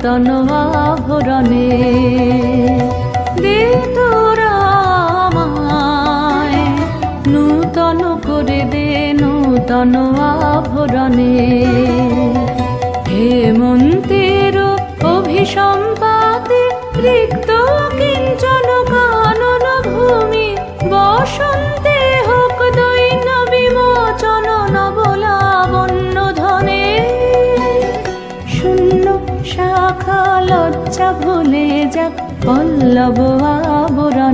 নূতন আভরণে। দে তোরা আমায় নূতন করে দে নূতন আভরণে। হেমন্তের অভিসম্পাতে রিক্ত কিঞ্চন কানন ভূমি, বসন্তে হোক দৈন বিমোচন নবলাবণ্য ধনে। শূন্য শাখা লজ্জা ভুলে যাক পল্লব আবরণে।